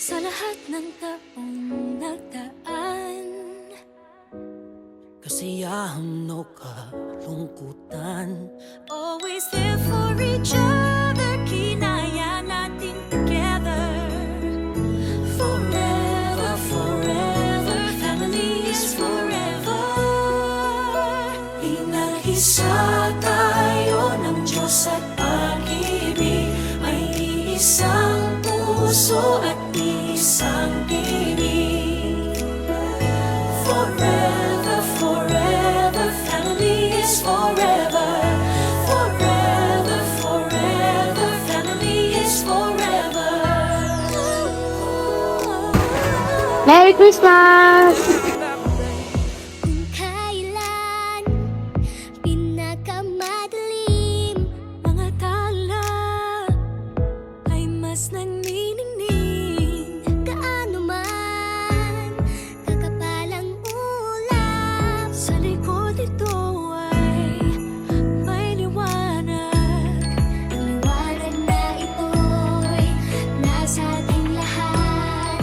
Sa lahat ng taong nagdaan, kasiyahan o kalungkutan, always there for each other, kinaya natin together. Forever, forever, family is forever. Inag-isa tayo ng Diyos at pag-ibig, may iisang puso at isang tinig. Forever, forever, family is forever. Forever, forever, family is forever. Merry Christmas! Kung kailan pinakamadilim, mga tala ay mas nagniningning. Gaano man kakapalang ulap, sa likod ito ay may liwanag. Ang liwanag na ito'y nasa ating lahat,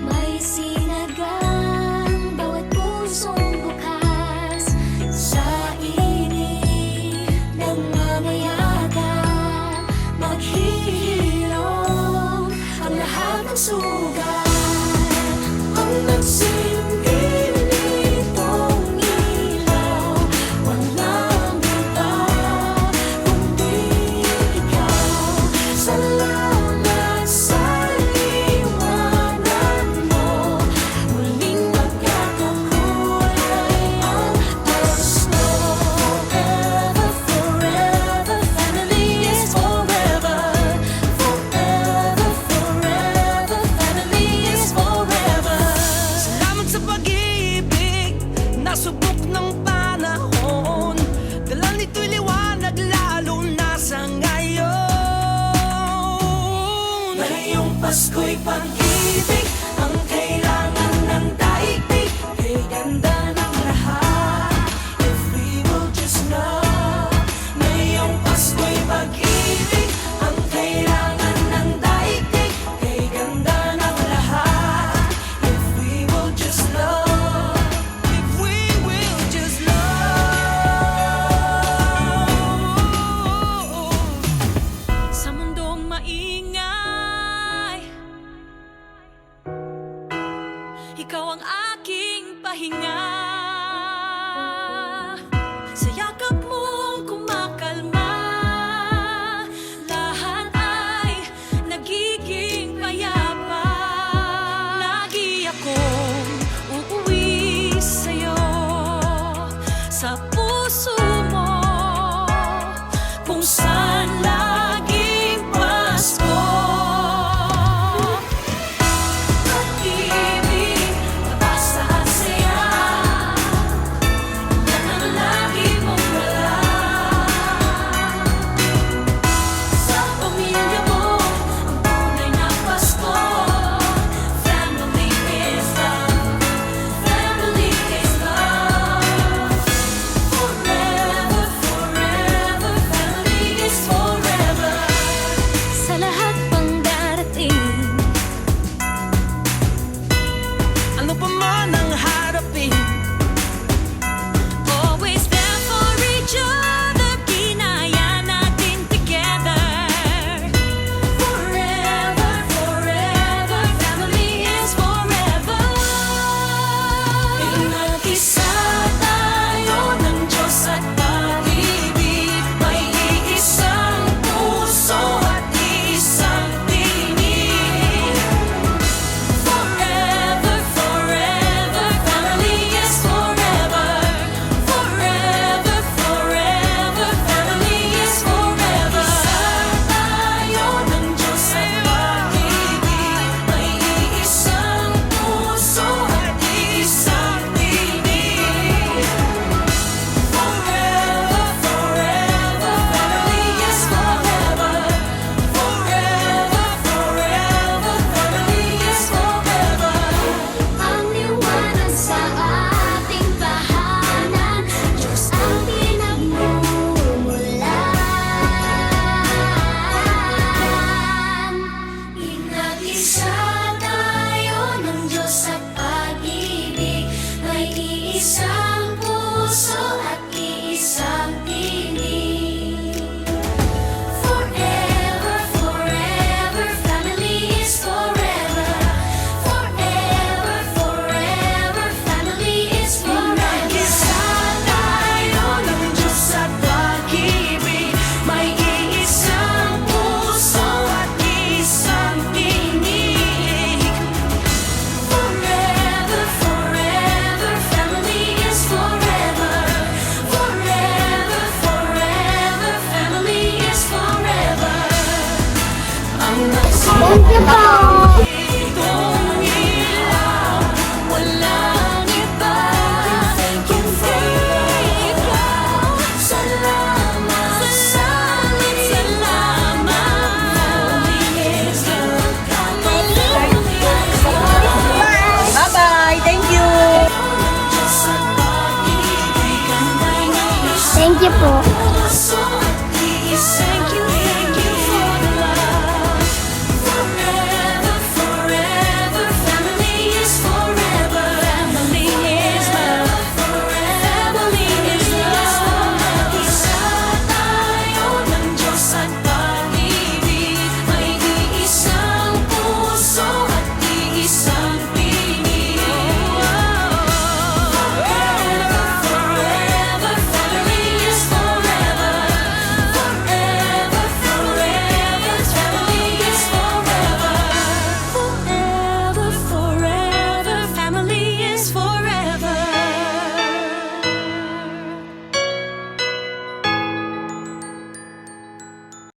may sinagang bawat pusong bukas. Sa init ng mamayagan, maghihilom ang lahat ng sugat. Ang nagsilbi nitong ilaw, walang iba kundi ikaw. Salamat sa liwanag mo, muling magkakakulay ang gusto. Forever, forever, family is forever. Forever, forever, family is forever. salamat sa pag-ibig, nasubok ng panahon. Dala nito'y liwanag lalo na sa ngayon. Ngayong Pasko'y pag-ibig ang kailangan ng daigdig, kay ganda ng lahat, if we will just love. Ngayong Pasko'y pag-ibig ang kailangan ng daigdig, kay ganda ng lahat, if we will just love. If we will just love. Sa mundong maingay, ikaw ang aking pahinga.